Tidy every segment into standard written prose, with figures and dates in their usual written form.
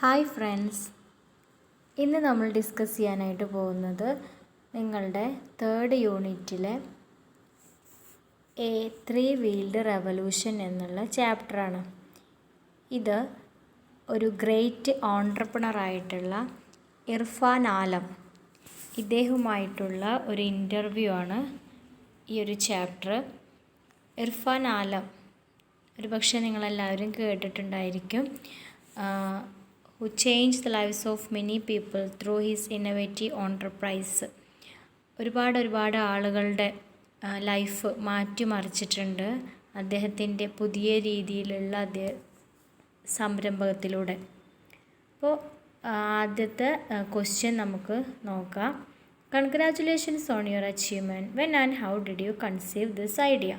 Hi friends, ഇന്ന് നമ്മൾ discuss ചെയ്യാനായിട്ട് പോകുന്നത് നിങ്ങളുടെ തേർഡ് യൂണിറ്റിലെ എ 3-വീൽഡ് റെവല്യൂഷൻ എന്നുള്ള ചാപ്റ്ററാണ്. ഇത് ഒരു ഗ്രേറ്റ് ഓൺട്രപ്രണറായിട്ടുള്ള ഇർഫാൻ ആലം ഇദ്ദേഹവുമായിട്ടുള്ള ഒരു ഇൻ്റർവ്യൂ ആണ് ഈ ഒരു ചാപ്റ്റർ. ഇർഫാൻ ആലം ഒരു പക്ഷേ നിങ്ങളെല്ലാവരും കേട്ടിട്ടുണ്ടായിരിക്കും. who changed the lives of many people through his innovative enterprise. ഒരുപാട് ആളുകളുടെ ലൈഫ് മാറ്റിമറിച്ചിട്ടുണ്ട് അദ്ദേഹത്തിൻ്റെ പുതിയ രീതിയിലുള്ള സംരംഭത്തിലൂടെ. അപ്പോൾ ആദ്യത്തെ ക്വസ്റ്റ്യൻ നമുക്ക് നോക്കാം. Congratulations on your achievement, when and how did you conceive this idea.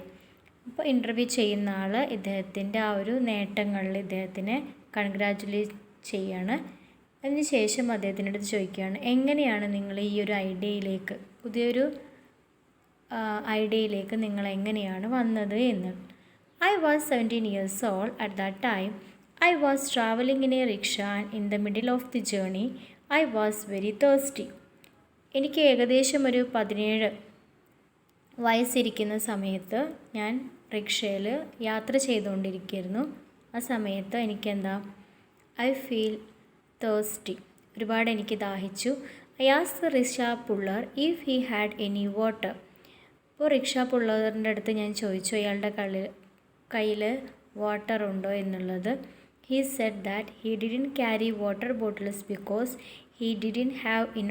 അപ്പോൾ ഇൻ്റർവ്യൂ ചെയ്യുന്ന ആൾ ഇദ്ദേഹത്തിൻ്റെ ആ ഒരു നേട്ടങ്ങളിൽ ഇദ്ദേഹത്തിനെ കൺഗ്രാറ്റുലേറ്റ് ചെയ്യാണ്. അതിനുശേഷം അദ്ദേഹത്തിൻ്റെ അടുത്ത് ചോദിക്കുകയാണ്, എങ്ങനെയാണ് നിങ്ങൾ ഈ ഒരു ഐഡിയയിലേക്ക്, പുതിയൊരു ഐഡിയയിലേക്ക് നിങ്ങൾ എങ്ങനെയാണ് വന്നത് എന്ന്. I was 17 years old at that time. I was traveling in a rickshaw and in the middle of the journey I was very thirsty. എനിക്ക് ഏകദേശം ഒരു 17 വയസ്സിരിക്കുന്ന സമയത്ത് ഞാൻ റിക്ഷയിൽ യാത്ര ചെയ്തുകൊണ്ടിരിക്കുകയായിരുന്നു. ആ സമയത്ത് എനിക്കെന്താ, ഐ ഫീൽ തേഴ്സ്റ്റി, ഒരുപാട് എനിക്ക് ദാഹിച്ചു. I asked the rickshaw puller if he had any water. അപ്പോൾ റിക്ഷാ പുള്ളറിൻ്റെ അടുത്ത് ഞാൻ ചോദിച്ചു അയാളുടെ കയ്യിൽ വാട്ടർ ഉണ്ടോ എന്നുള്ളത്. He said that he didn't carry water bottles because he didn't have in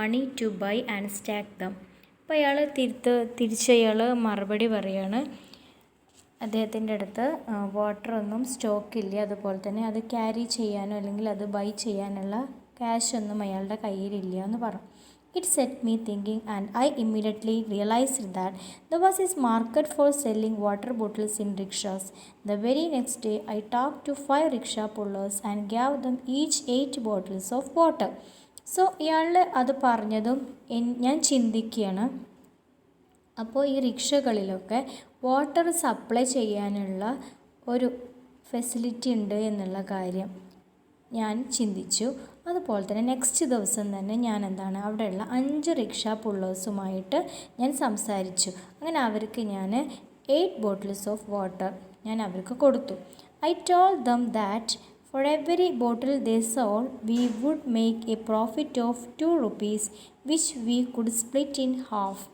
money to buy and stack them. അപ്പോൾ അയാൾ തിരിച്ച് അയാൾ മറുപടി പറയാണ്, അദ്ദേഹത്തിൻ്റെ അടുത്ത് വാട്ടറൊന്നും സ്റ്റോക്കില്ല, അതുപോലെ തന്നെ അത് ക്യാരി ചെയ്യാനോ അല്ലെങ്കിൽ അത് ബൈ ചെയ്യാനുള്ള ക്യാഷൊന്നും അയാളുടെ കയ്യിലില്ല എന്ന് പറഞ്ഞു. It set me thinking and I immediately realised that there was a market for selling water bottles in rickshaws. The very next day I talk to 5 rickshaw pullers and gave them each 8 bottles of water. So ഇയാൾ അത് പറഞ്ഞതും ഞാൻ ചിന്തിക്കുകയാണ്, അപ്പോൾ ഈ റിക്ഷകളിലൊക്കെ water supply ചെയ്യാനുള്ള ഒരു facility ഉണ്ട് എന്നുള്ള കാര്യം ഞാൻ ചിന്തിച്ചു. അതുപോലെ തന്നെ നെക്സ്റ്റ് ദിവസം തന്നെ ഞാൻ അവിടെയുള്ള 5 റിക്ഷാ പുള്ളേഴ്സുമായിട്ട് ഞാൻ സംസാരിച്ചു. അങ്ങനെ അവർക്ക് ഞാൻ 8 ബോട്ടിൽസ് ഓഫ് വാട്ടർ ഞാൻ അവർക്ക് കൊടുത്തു. I told them that for every bottle they sold we would make a profit of 2 rupees which we could split in half.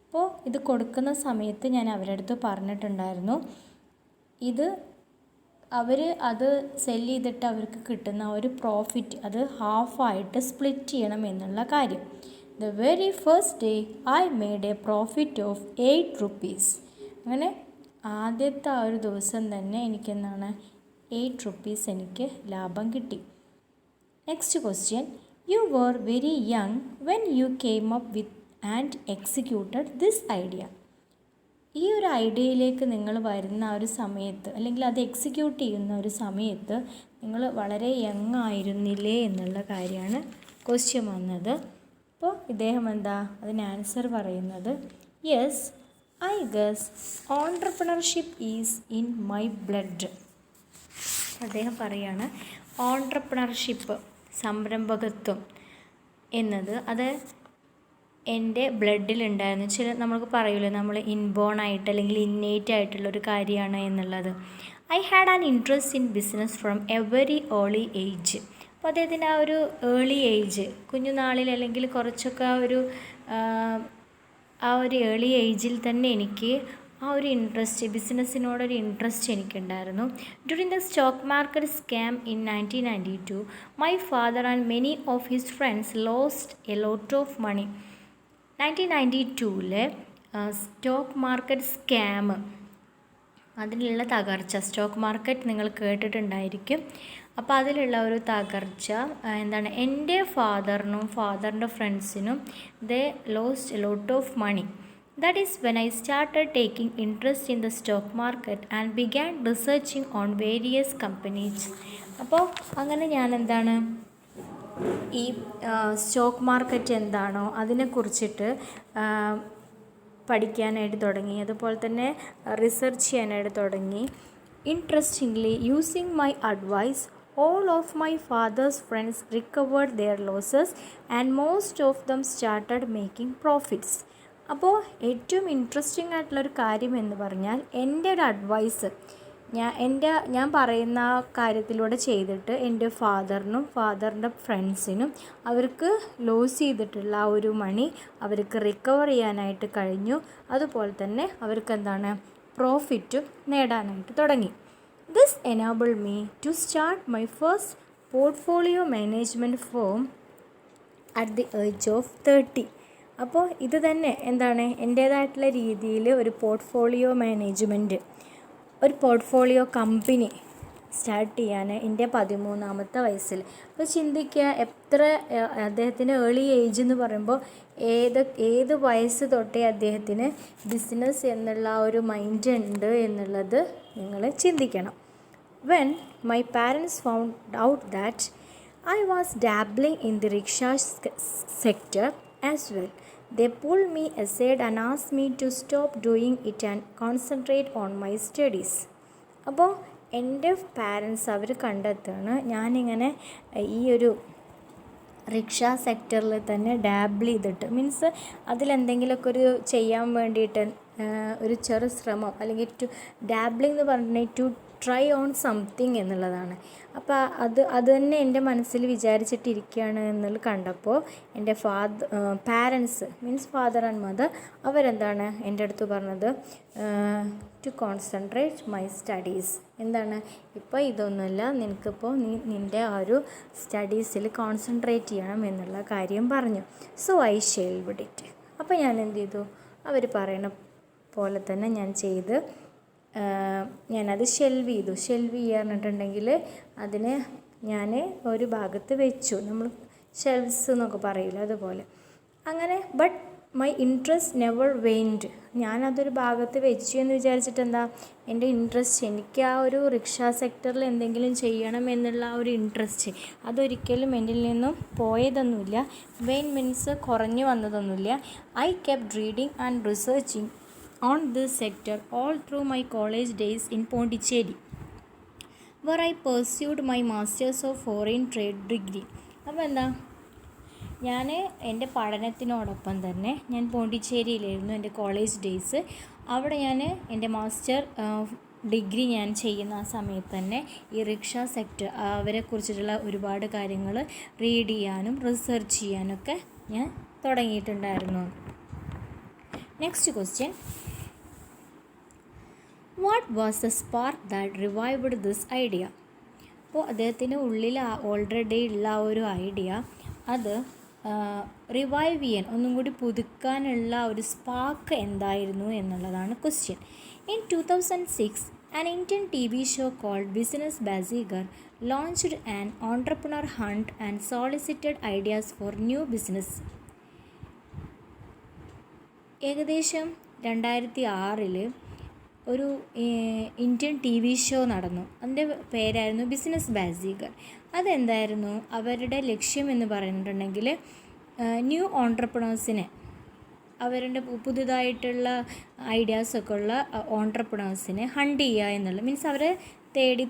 അപ്പോൾ ഇത് കൊടുക്കുന്ന സമയത്ത് ഞാൻ അവരുടെ അടുത്ത് പറഞ്ഞിട്ടുണ്ടായിരുന്നു, അവർ അത് സെല്ല് ചെയ്തിട്ട് അവർക്ക് കിട്ടുന്ന ഒരു പ്രോഫിറ്റ് അത് ഹാഫായിട്ട് സ്പ്ലിറ്റ് ചെയ്യണം എന്നുള്ള കാര്യം. The very first day I made A profit of 8 rupees. അങ്ങനെ ആദ്യത്തെ ആ ഒരു ദിവസം തന്നെ എനിക്ക് 8 rupees എനിക്ക് ലാഭം കിട്ടി. Next question, you were very young when you came up with and executed this idea. ഈ ഒരു ഐഡിയയിലേക്ക് നിങ്ങൾ വരുന്ന ആ ഒരു സമയത്ത് അല്ലെങ്കിൽ അത് എക്സിക്യൂട്ട് ചെയ്യുന്ന ഒരു സമയത്ത് നിങ്ങൾ വളരെ യങ് ആയിരുന്നില്ലേ എന്നുള്ള കാര്യമാണ് ക്വസ്റ്റ്യൻ വന്നത്. അപ്പോൾ ഇദ്ദേഹം അതിന് ആൻസർ പറയുന്നത്, yes I guess entrepreneurship is in my blood. അദ്ദേഹം പറയാണ് ഓൺട്രപ്രണർഷിപ്പ്, സംരംഭകത്വം എന്നത് അത് എൻ്റെ ബ്ലഡിലുണ്ടായിരുന്നു. നമുക്ക് പറയൂലേ, നമ്മൾ ഇൻബോൺ ആയിട്ട് അല്ലെങ്കിൽ ഇന്നേറ്റ് ആയിട്ടുള്ളൊരു കാര്യമാണ് എന്നുള്ളത്. I had an interest in business from A very early age. അപ്പോൾ അദ്ദേഹത്തിൻ്റെ ആ ഒരു ഏർലി ഏജ്, കുഞ്ഞുനാളിൽ അല്ലെങ്കിൽ കുറച്ചൊക്കെ ആ ഒരു ഏർലി ഏജിൽ തന്നെ എനിക്ക് ആ ഒരു ഇൻട്രസ്റ്റ്, ബിസിനസ്സിനോടൊരു ഇൻട്രസ്റ്റ് എനിക്കുണ്ടായിരുന്നു. During the stock market scam in 1992 my father and many of his friends lost a lot of money. 1992 stock market scam, അതിലുള്ള തകർച്ച, സ്റ്റോക്ക് മാർക്കറ്റ് നിങ്ങൾ കേട്ടിട്ടുണ്ടായിരിക്കും. അപ്പോൾ അതിലുള്ള ഒരു തകർച്ച എൻ്റെ ഫാദറിൻ്റെ ഫ്രണ്ട്സിനും they lost a lot of money. That is when I started taking interest in the stock market and began researching on various companies. അപ്പോൾ അങ്ങനെ ഞാൻ ഈ സ്റ്റോക്ക് മാർക്കറ്റ് എന്താണോ അതിനെക്കുറിച്ചിട്ട് പഠിക്കാനായിട്ട് തുടങ്ങി, അതുപോലെ തന്നെ റിസർച്ച് ചെയ്യാനായിട്ട് തുടങ്ങി. Interestingly using my advice All of my father's friends recovered their losses and most of them started making profits. അപ്പോൾ ഏറ്റവും ഇൻട്രസ്റ്റിംഗ് ആയിട്ടുള്ളൊരു കാര്യം എന്ന് പറഞ്ഞാൽ എൻ്റെ ഒരു അഡ്വൈസ് ഞാൻ പറയുന്ന ആ കാര്യത്തിലൂടെ ചെയ്തിട്ട് എൻ്റെ ഫാദറിൻ്റെ ഫ്രണ്ട്സിനും അവർക്ക് ലോസ് ചെയ്തിട്ടുള്ള ആ ഒരു മണി അവർക്ക് റിക്കവർ ചെയ്യാനായിട്ട് കഴിഞ്ഞു. അതുപോലെ തന്നെ അവർക്ക് എന്താണ് പ്രോഫിറ്റും നേടാനായിട്ട് തുടങ്ങി. This enabled me to start my first portfolio management firm at the age of 30. അപ്പോൾ ഇത് തന്നെ എന്താണ് എൻ്റേതായിട്ടുള്ള രീതിയിൽ ഒരു പോർട്ട്ഫോളിയോ കമ്പനി സ്റ്റാർട്ട് ചെയ്യാൻ എൻ്റെ 13-ാമത്തെ വയസ്സിൽ. അപ്പോൾ ചിന്തിക്കുക, എത്ര അദ്ദേഹത്തിന് ഏർലി ഏജ് എന്ന് പറയുമ്പോൾ ഏത് വയസ്സ് തൊട്ടേ അദ്ദേഹത്തിന് ബിസിനസ് എന്നുള്ള ഒരു മൈൻഡ് ഉണ്ട് എന്നുള്ളത് നിങ്ങൾ ചിന്തിക്കണം. When my parents found out that I was dabbling in the rickshaw sector as well, they pulled me aside and asked me to stop doing it and concentrate on my studies. അപ്പോൾ എൻ്റെ parents അവർ കണ്ടെത്തുകയാണ് ഞാനിങ്ങനെ ഈ ഒരു rickshaw സെക്ടറിൽ തന്നെ ഡാബിൾ ചെയ്തിട്ട് means അതിലെന്തെങ്കിലുമൊക്കെ ഒരു ചെയ്യാൻ വേണ്ടിയിട്ട് ഒരു ചെറു ശ്രമം, അല്ലെങ്കിൽ ഡാബ്ലിംഗ് എന്ന് പറഞ്ഞിട്ടുണ്ടെങ്കിൽ ടു ട്രൈ ഓൺ സംതിങ് എന്നുള്ളതാണ്. അപ്പോൾ അത് തന്നെ എൻ്റെ മനസ്സിൽ വിചാരിച്ചിട്ടിരിക്കുകയാണ് എന്നുള്ളത് കണ്ടപ്പോൾ എൻ്റെ parents means father and mother അവരെന്താണ് എൻ്റെ അടുത്ത് പറഞ്ഞത്, ടു കോൺസെൻട്രേറ്റ് മൈ സ്റ്റഡീസ്. എന്താണ് ഇപ്പോൾ ഇതൊന്നുമല്ല, നിനക്കിപ്പോൾ നിൻ്റെ ആ ഒരു സ്റ്റഡീസിൽ കോൺസെൻട്രേറ്റ് ചെയ്യണം എന്നുള്ള കാര്യം പറഞ്ഞു. So I shelved it. അപ്പോൾ ഞാൻ എന്ത് ചെയ്തു, അവർ പറയണ പോലെ തന്നെ ഞാൻ ചെയ്ത് ഞാനത് ഷെൽവ് ചെയ്യാന്നിട്ടുണ്ടെങ്കിൽ അതിന് ഞാൻ ഒരു ഭാഗത്ത് വെച്ചു. നമ്മൾ ഷെൽവ്സ് എന്നൊക്കെ പറയില്ല, അതുപോലെ അങ്ങനെ. But my interest never waned. ഞാനതൊരു ഭാഗത്ത് വെച്ചു എന്ന് വിചാരിച്ചിട്ട് എന്താ, എൻ്റെ ഇൻട്രസ്റ്റ്, എനിക്ക് ആ ഒരു റിക്ഷ സെക്ടറിൽ എന്തെങ്കിലും ചെയ്യണം എന്നുള്ള ആ ഒരു ഇൻട്രസ്റ്റ് അതൊരിക്കലും എന്നിൽ നിന്നും പോയതൊന്നുമില്ല. വെയിൻ മീൻസ് കുറഞ്ഞു വന്നതൊന്നുമില്ല. I kept reading and researching on this sector all through my college days in Pondicherry, where I pursued my Masters of Foreign Trade degree. അപ്പോൾ എന്താ, ഞാൻ എൻ്റെ പഠനത്തിനോടൊപ്പം തന്നെ ഞാൻ പോണ്ടിച്ചേരിയിലായിരുന്നു എൻ്റെ കോളേജ് ഡേയ്സ്. അവിടെ ഞാൻ എൻ്റെ മാസ്റ്റർ ഡിഗ്രി ഞാൻ ചെയ്യുന്ന ആ സമയത്ത് തന്നെ ഈ റിക്ഷ സെക്ടർ അവരെക്കുറിച്ചിട്ടുള്ള ഒരുപാട് കാര്യങ്ങൾ റീഡ് ചെയ്യാനും റിസർച്ച് ചെയ്യാനൊക്കെ ഞാൻ തുടങ്ങിയിട്ടുണ്ടായിരുന്നു. Next question, what was the spark that revived this idea? അപ്പോൾ അദ്ദേഹത്തിൻ്റെ ഉള്ളിൽ ഓൾറെഡി ഉള്ള ആ ഒരു ഐഡിയ അത് റിവൈവ് ചെയ്യാൻ, ഒന്നും കൂടി പുതുക്കാനുള്ള ഒരു സ്പാർക്ക് എന്തായിരുന്നു എന്നുള്ളതാണ് question. In 2006 an Indian TV show called Business Bazigar launched an entrepreneur hunt and solicited ideas for new business. ഏകദേശം 2006 ഒരു ഇന്ത്യൻ TV ഷോ നടന്നു. അതിൻ്റെ പേരായിരുന്നു ബിസിനസ് ബാസിഗർ. അതെന്തായിരുന്നു അവരുടെ ലക്ഷ്യം എന്ന് പറഞ്ഞിട്ടുണ്ടെങ്കിൽ, ന്യൂ ഓൺട്രപ്രണേഴ്സിനെ, അവരുടെ പുതുതായിട്ടുള്ള ഐഡിയാസൊക്കെ ഉള്ള ഓൺട്രപ്രണേഴ്സിനെ ഹണ്ട് ചെയ്യുക എന്നുള്ളത്, മീൻസ് അവരെ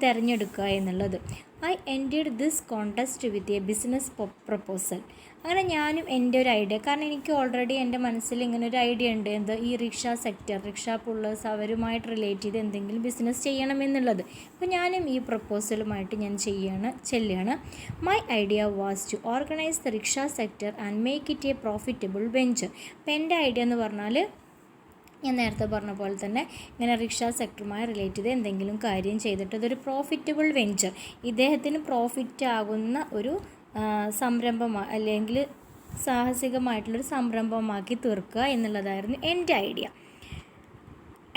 തിരഞ്ഞെടുക്കുക എന്നുള്ളത്. I ended this contest with a business proposal. അങ്ങനെ ഞാനും എൻ്റെ ഒരു ഐഡിയ, കാരണം എനിക്ക് ഓൾറെഡി എൻ്റെ മനസ്സിൽ ഇങ്ങനെ ഒരു ഐഡിയ ഉണ്ട്, എന്ത് ഈ റിക്ഷ സെക്ടർ, റിക്ഷ പുള്ളേഴ്സ് അവരുമായിട്ട് റിലേറ്റ് ചെയ്ത് എന്തെങ്കിലും ബിസിനസ് ചെയ്യണമെന്നുള്ളത്. അപ്പോൾ ഞാനും ഈ പ്രപ്പോസലുമായിട്ട് ഞാൻ ചെല്ലുകയാണ്. My idea was to organise the rickshaw sector and make it a profitable venture. അപ്പോൾ എൻ്റെ ഐഡിയ എന്ന് പറഞ്ഞാൽ ഞാൻ നേരത്തെ പറഞ്ഞ പോലെ തന്നെ ഇങ്ങനെ റിക്ഷ സെക്ടറുമായി റിലേറ്റ് ചെയ്ത് എന്തെങ്കിലും കാര്യം ചെയ്തിട്ട് അതൊരു പ്രോഫിറ്റബിൾ വെഞ്ചർ, ഇദ്ദേഹത്തിന് പ്രോഫിറ്റ് ആകുന്ന ഒരു സംരംഭമായി അല്ലെങ്കിൽ സാഹസികമായിട്ടുള്ളൊരു സംരംഭമാക്കി തീർക്കുക എന്നുള്ളതായിരുന്നു എൻ്റെ idea.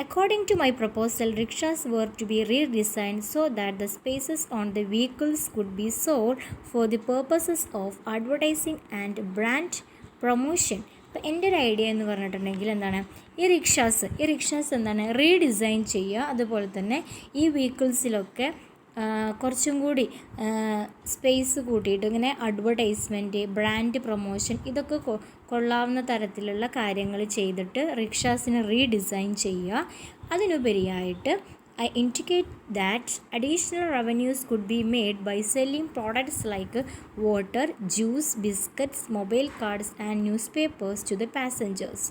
According to my proposal, rickshaws were to be redesigned so that the spaces on the vehicles could be sold for the purposes of advertising and brand promotion. അപ്പോൾ എൻ്റെ ഒരു ഐഡിയ എന്ന് പറഞ്ഞിട്ടുണ്ടെങ്കിൽ എന്താണ്, ഈ റിക്ഷാസ് എന്താണ് റീഡിസൈൻ ചെയ്യുക, അതുപോലെ തന്നെ ഈ വെഹിക്കിൾസിലൊക്കെ കുറച്ചും കൂടി സ്പേസ് കൂട്ടിയിട്ട് ഇങ്ങനെ അഡ്വർടൈസ്മെൻറ്റ്, ബ്രാൻഡ് പ്രൊമോഷൻ ഇതൊക്കെ കൊള്ളാവുന്ന തരത്തിലുള്ള കാര്യങ്ങൾ ചെയ്തിട്ട് റിക്ഷാസിനെ റീഡിസൈൻ ചെയ്യുക. അതിനുപരിയായിട്ട് I indicate that additional revenues could be made by selling products like water, juice, biscuits, mobile cards and newspapers to the passengers.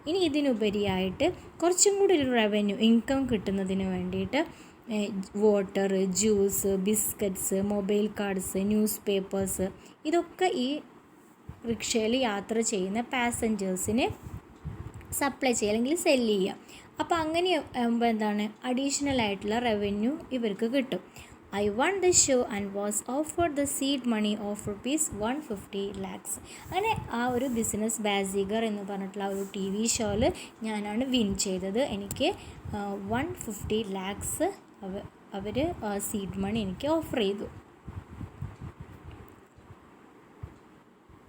ഇനി ഇതിനുപരിയായിട്ട് കുറച്ചും കൂടി ഒരു റവന്യൂ ഇൻകം കിട്ടുന്നതിന് വേണ്ടിയിട്ട് water, juice, biscuits, mobile cards, news papers ഇതൊക്കെ ഈ റിക്ഷയിൽ യാത്ര ചെയ്യുന്ന പാസഞ്ചേഴ്സിന് സപ്ലൈ ചെയ്യുക അല്ലെങ്കിൽ സെല്ല് ചെയ്യുക. അപ്പോൾ അങ്ങനെ ആകുമ്പോൾ എന്താണ് അഡീഷണൽ ആയിട്ടുള്ള റവന്യൂ ഇവർക്ക് കിട്ടും. I won the show and was offered the seed money of ₹150 lakhs. അങ്ങനെ ആ ഒരു ബിസിനസ് ബാസിഗർ എന്ന് പറഞ്ഞിട്ടുള്ള ഒരു ടി വി ഷോയിൽ ഞാനാണ് വിൻ ചെയ്തത്. എനിക്ക് 150 lakhs അവർ സീഡ് മണി എനിക്ക് ഓഫർ ചെയ്തു.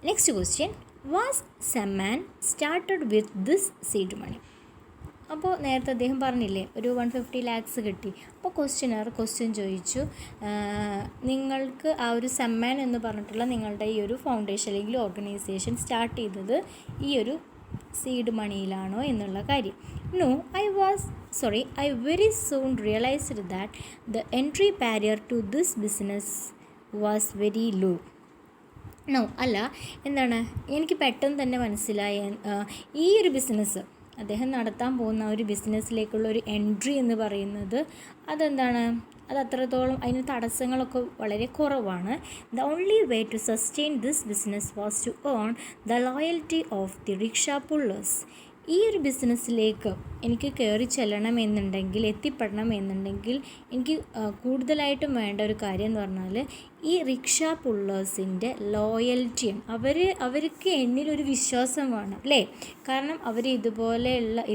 Next question, was Samman started with this seed money? അപ്പോൾ നേരത്തെ അദ്ദേഹം പറഞ്ഞില്ലേ ഒരു 150 lakhs കിട്ടി. അപ്പോൾ ക്വസ്റ്റ്യൻ ചോദിച്ചു, നിങ്ങൾക്ക് ആ ഒരു സമ്മാൻ എന്ന് പറഞ്ഞിട്ടുള്ള നിങ്ങളുടെ ഈ ഒരു ഫൗണ്ടേഷൻ അല്ലെങ്കിൽ ഓർഗനൈസേഷൻ സ്റ്റാർട്ട് ചെയ്തത് ഈ ഒരു സീഡ് മണിയിലാണോ എന്നുള്ള കാര്യം. No, I very soon realized that the entry barrier to this business was very low. No അല്ല, എന്താണ് എനിക്ക് പെട്ടെന്ന് തന്നെ മനസ്സിലായ ഈ ഒരു ബിസിനസ് അദ്ദേഹം നടത്താൻ പോകുന്ന ഒരു ബിസിനസ്സിലേക്കുള്ള ഒരു എൻട്രി എന്ന് പറയുന്നത് അതെന്താണ്, അത് അത്രത്തോളം അതിന് തടസ്സങ്ങളൊക്കെ വളരെ കുറവാണ്. The only way to sustain this business was to earn the loyalty of the rickshaw pullers. ഈ ഒരു ബിസിനസ്സിലേക്ക് എനിക്ക് കയറി ചെല്ലണമെന്നുണ്ടെങ്കിൽ, എത്തിപ്പെടണം എന്നുണ്ടെങ്കിൽ എനിക്ക് കൂടുതലായിട്ടും വേണ്ട ഒരു കാര്യം എന്ന് പറഞ്ഞാൽ ഈ റിക്ഷ പുള്ളേഴ്സിൻ്റെ ലോയൽറ്റിയാണ്. അവർക്ക് എന്നിലൊരു വിശ്വാസം വേണം അല്ലേ? കാരണം അവർ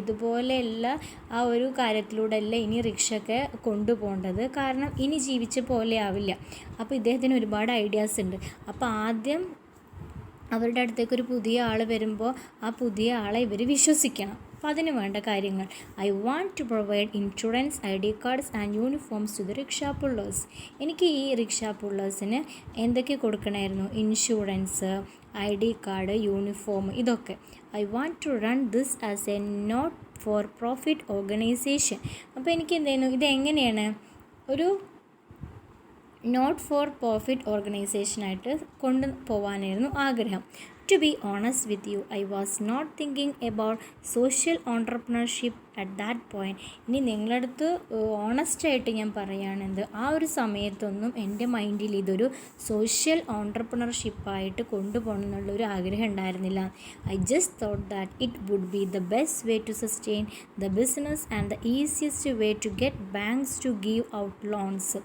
ഇതുപോലെയുള്ള ആ ഒരു കാര്യത്തിലൂടെ അല്ല ഇനി റിക്ഷയൊക്കെ കൊണ്ടുപോകേണ്ടത്. കാരണം ഇനി ജീവിച്ച പോലെ ആവില്ല. അപ്പോൾ ഇദ്ദേഹത്തിന് ഒരുപാട് ഐഡിയാസ് ഉണ്ട്. അപ്പോൾ ആദ്യം അവരുടെ അടുത്തേക്ക് ഒരു പുതിയ ആൾ വരുമ്പോൾ ആ പുതിയ ആളെ ഇവർ വിശ്വസിക്കണം. അപ്പോൾ അതിന് വേണ്ട കാര്യങ്ങൾ, I want to provide insurance, ID cards and uniforms to the rickshaw pullers. എനിക്ക് ഈ റിക്ഷ പുള്ളേഴ്സിന് എന്തൊക്കെ കൊടുക്കണമായിരുന്നു? ഇൻഷുറൻസ്, ID കാർഡ്, യൂണിഫോം, ഇതൊക്കെ. I want to run this as a not for profit organisation. അപ്പോൾ എനിക്ക് എന്തായിരുന്നു, ഇതെങ്ങനെയാണ് ഒരു നോട്ട് ഫോർ പ്രോഫിറ്റ് ഓർഗനൈസേഷനായിട്ട് കൊണ്ടുപോകാനായിരുന്നു ആഗ്രഹം. To be honest with you, I was not thinking about social entrepreneurship at that point. ഇനി നിങ്ങളടുത്ത് ഓണസ്റ്റായിട്ട് ഞാൻ പറയുകയാണെന്ത്, ആ ഒരു സമയത്തൊന്നും എൻ്റെ മൈൻഡിൽ ഇതൊരു സോഷ്യൽ ഓൺട്രപ്രണർഷിപ്പായിട്ട് കൊണ്ടുപോകണം എന്നുള്ളൊരു ആഗ്രഹം ഉണ്ടായിരുന്നില്ല. I just thought that it would be the best way to sustain the business and the easiest way to get banks to give out loans.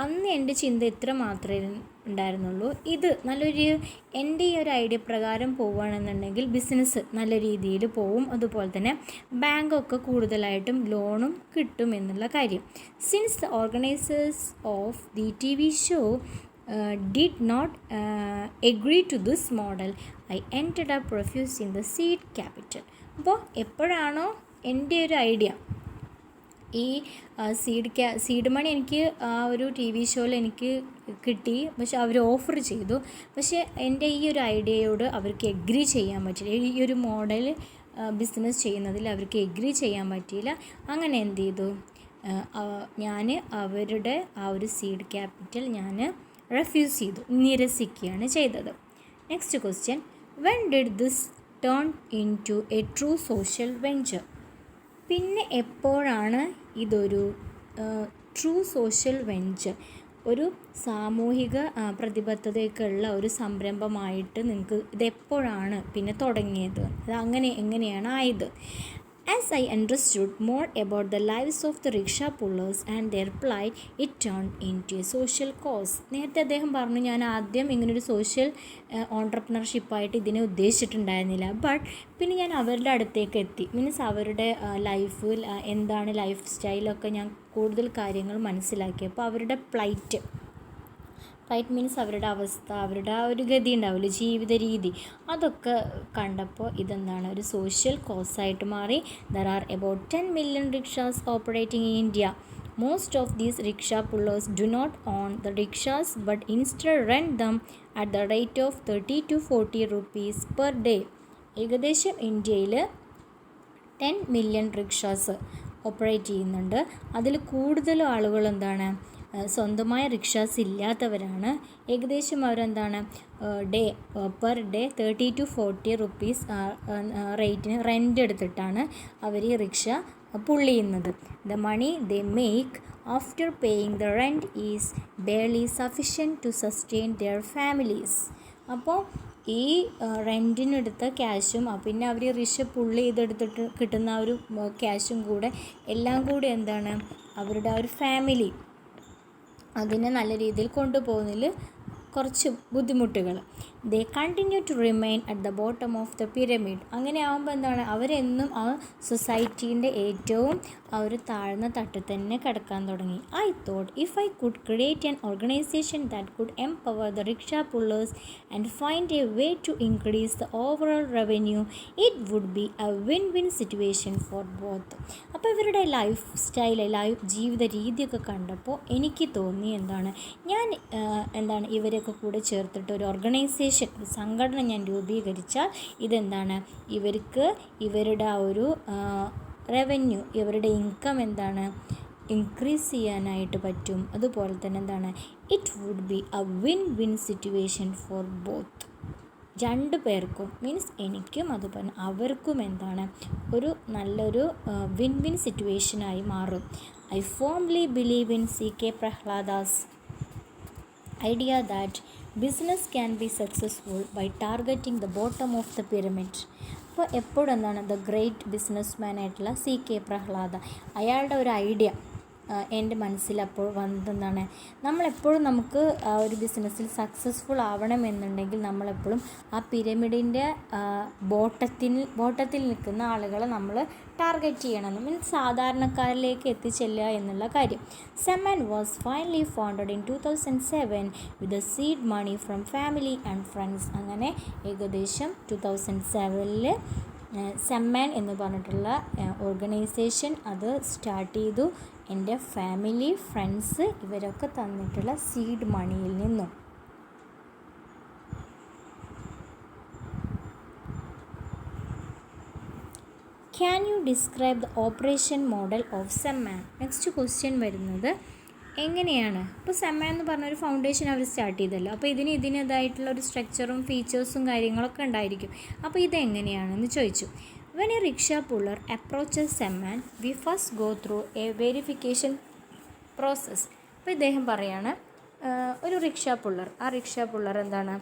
അന്ന് എൻ്റെ ചിന്ത ഇത്ര മാത്രമേ ഉണ്ടായിരുന്നുള്ളൂ. ഇത് എൻ്റെ ഈ ഒരു ഐഡിയ പ്രകാരം പോവുകയാണെന്നുണ്ടെങ്കിൽ ബിസിനസ് നല്ല രീതിയിൽ പോവും, അതുപോലെ തന്നെ ബാങ്കൊക്കെ കൂടുതലായിട്ടും ലോണും കിട്ടും എന്നുള്ള കാര്യം. Since the organisers of the TV show did not agree to this model, I ended up refusing the seed capital. അപ്പോൾ എപ്പോഴാണോ എൻ്റെ ഒരു ഐഡിയ ഈ സീഡ് മണി എനിക്ക് ആ ഒരു TV ഷോയിൽ എനിക്ക് കിട്ടി, പക്ഷെ അവർ ഓഫർ ചെയ്തു. പക്ഷേ എൻ്റെ ഈ ഒരു ഐഡിയയോട് അവർക്ക് എഗ്രി ചെയ്യാൻ പറ്റില്ല. ഈ ഒരു മോഡൽ ബിസിനസ് ചെയ്യുന്നതിൽ അവർക്ക് എഗ്രി ചെയ്യാൻ പറ്റിയില്ല. അങ്ങനെ എന്ത് ചെയ്തു, ഞാൻ അവരുടെ ആ ഒരു സീഡ് ക്യാപിറ്റൽ ഞാൻ റെഫ്യൂസ് ചെയ്തു, നിരസിക്കുകയാണ് ചെയ്തത്. Next question, when did this turn into a true social venture? പിന്നെ എപ്പോഴാണ് ഇതൊരു ട്രൂ സോഷ്യൽ വെഞ്ചർ, ഒരു സാമൂഹിക പ്രതിബദ്ധതയ്ക്കുള്ള ഒരു സംരംഭമായിട്ട് നിങ്ങൾക്ക് ഇതെപ്പോഴാണ് പിന്നെ തുടങ്ങിയത്? അത് എങ്ങനെയാണ് ആയത്? As I understood more about the lives of the rickshaw pullers and their plight, it turned into a social cause. നേരത്തെ അദ്ദേഹം പറഞ്ഞു ഞാൻ ആദ്യം ഇങ്ങനൊരു സോഷ്യൽ ഓൺട്രപ്രണർഷിപ്പായിട്ട് ഇതിനെ ഉദ്ദേശിച്ചിട്ടുണ്ടായിരുന്നില്ല. ബട്ട് പിന്നെ ഞാൻ അവരുടെ അടുത്തേക്ക് എത്തി, മീൻസ് അവരുടെ ലൈഫിൽ എന്താണ് ലൈഫ് സ്റ്റൈലൊക്കെ ഞാൻ കൂടുതൽ കാര്യങ്ങൾ മനസ്സിലാക്കിയപ്പോൾ അവരുടെ പ്ലൈറ്റ് മീൻസ് അവരുടെ അവസ്ഥ, അവരുടെ ആ ഒരു ഗതി ഉണ്ടാവില്ല, ജീവിത രീതി, അതൊക്കെ കണ്ടപ്പോൾ ഇതെന്താണ് ഒരു സോഷ്യൽ കോസായിട്ട് മാറി. There are about 10 million rickshaws operating in India. Most of these rickshaw pullers do not own the rickshaws but instead rent them at the rate of 30 to 40 rupees per day. ഏകദേശം ഇന്ത്യയിൽ 10 million rickshaws operate ചെയ്യുന്നുണ്ട്. അതിൽ കൂടുതലും ആളുകൾ എന്താണ് സ്വന്തമായ rickshaws ഇല്ലാത്തവരാണ്. ഏകദേശം അവരെന്താണ് പെർ ഡേ 30 to 40 റുപ്പീസ് റേറ്റിന് റെൻ്റ് എടുത്തിട്ടാണ് അവർ ഈ റിക്ഷ പുള്ളി ചെയ്യുന്നത്. The money they make after paying the rent is barely sufficient to sustain their families. അപ്പോൾ ഈ റെൻറ്റിനെടുത്ത ക്യാഷും പിന്നെ അവർ റിക്ഷ പുള്ളി ചെയ്തെടുത്തിട്ട് കിട്ടുന്ന ആ ഒരു ക്യാഷും കൂടെ എല്ലാം കൂടി എന്താണ് അവരുടെ ആ ഒരു ഫാമിലി അതിനെ നല്ല രീതിയിൽ കൊണ്ടുപോകുന്നതിൽ കുറച്ച് ബുദ്ധിമുട്ടുകൾ. They continue to remain at the bottom of the pyramid. അങ്ങനെ ആകുമ്പോൾ എന്താണ് അവരെന്നും ആ സൊസൈറ്റീൻ്റെ ഏറ്റവും ആ ഒരു താഴ്ന്ന തട്ടിൽ തന്നെ കിടക്കാൻ തുടങ്ങി. I thought if I could create an organisation that could empower the rickshaw pullers and find a way to increase the overall revenue it would be a win win situation for both. അപ്പോൾ ഇവരുടെ life style ജീവിത രീതിയൊക്കെ കണ്ടപ്പോൾ എനിക്ക് തോന്നി എന്താണ് ഇവരൊക്കെ കൂടെ ചേർത്തിട്ട് ഒരു ഓർഗനൈസേഷൻ ഒരു സംഘടന ഞാൻ രൂപീകരിച്ചാൽ ഇതെന്താണ് ഇവർക്ക് ഇവരുടെ ആ ഒരു റവന്യൂ ഇവരുടെ ഇൻകം എന്താണ് ഇൻക്രീസ് ചെയ്യാനായിട്ട് പറ്റും. അതുപോലെ തന്നെ എന്താണ് it would be a win win situation for both. രണ്ടു പേർക്കും മീൻസ് എനിക്കും അതുപോലെ അവർക്കും എന്താണ് ഒരു നല്ലൊരു വിൻ വിൻ സിറ്റുവേഷനായി മാറും. I firmly believe in CK പ്രഹ്ലാദാസ് idea that business can be successful by targeting the bottom of the pyramid. അപ്പോൾ എപ്പോഴും എന്താണ് ദ ഗ്രേറ്റ് ബിസിനസ് മാൻ ആയിട്ടുള്ള CK പ്രഹ്ലാദ അയാളുടെ ഒരു ഐഡിയ എൻ്റെ മനസ്സിൽ അപ്പോൾ വന്നതെന്താണ് നമ്മളെപ്പോഴും നമുക്ക് ആ ഒരു ബിസിനസ്സിൽ സക്സസ്ഫുൾ ആവണമെന്നുണ്ടെങ്കിൽ നമ്മളെപ്പോഴും ആ പിരമിഡിൻ്റെ ബോട്ടത്തിൽ നിൽക്കുന്ന ആളുകളെ നമ്മൾ ടാർഗറ്റ് ചെയ്യണം. മീൻസ് സാധാരണക്കാരിലേക്ക് എത്തിച്ചെല്ലുക എന്നുള്ള കാര്യം. Samman was finally founded in 2007 with seed money from family and friends. അങ്ങനെ ഏകദേശം 2007 സെമ്മൻ എന്ന് പറഞ്ഞിട്ടുള്ള ഓർഗനൈസേഷൻ അത് സ്റ്റാർട്ട് ചെയ്തു. എൻ്റെ ഫാമിലി ഫ്രണ്ട്സ് ഇവരൊക്കെ തന്നിട്ടുള്ള സീഡ് മണിയിൽ നിന്നും. Can you describe the operation model of Samman? Next question വരുന്നത് എങ്ങനെയാണ് ഇപ്പോൾ സെമ്മൻ എന്ന് പറഞ്ഞൊരു ഫൗണ്ടേഷൻ അവർ സ്റ്റാർട്ട് ചെയ്തല്ലോ. അപ്പോൾ ഇതിനേതായിട്ടുള്ള ഒരു സ്ട്രക്ചറും ഫീച്ചേഴ്സും കാര്യങ്ങളൊക്കെ ഉണ്ടായിരിക്കും. അപ്പോൾ ഇതെങ്ങനെയാണെന്ന് ചോദിച്ചു. When a rickshaw puller approaches Semman, we first go through a verification process. അപ്പോൾ ഇദ്ദേഹം പറയാണ് ഒരു റിക്ഷ പുള്ളർ എന്താണ്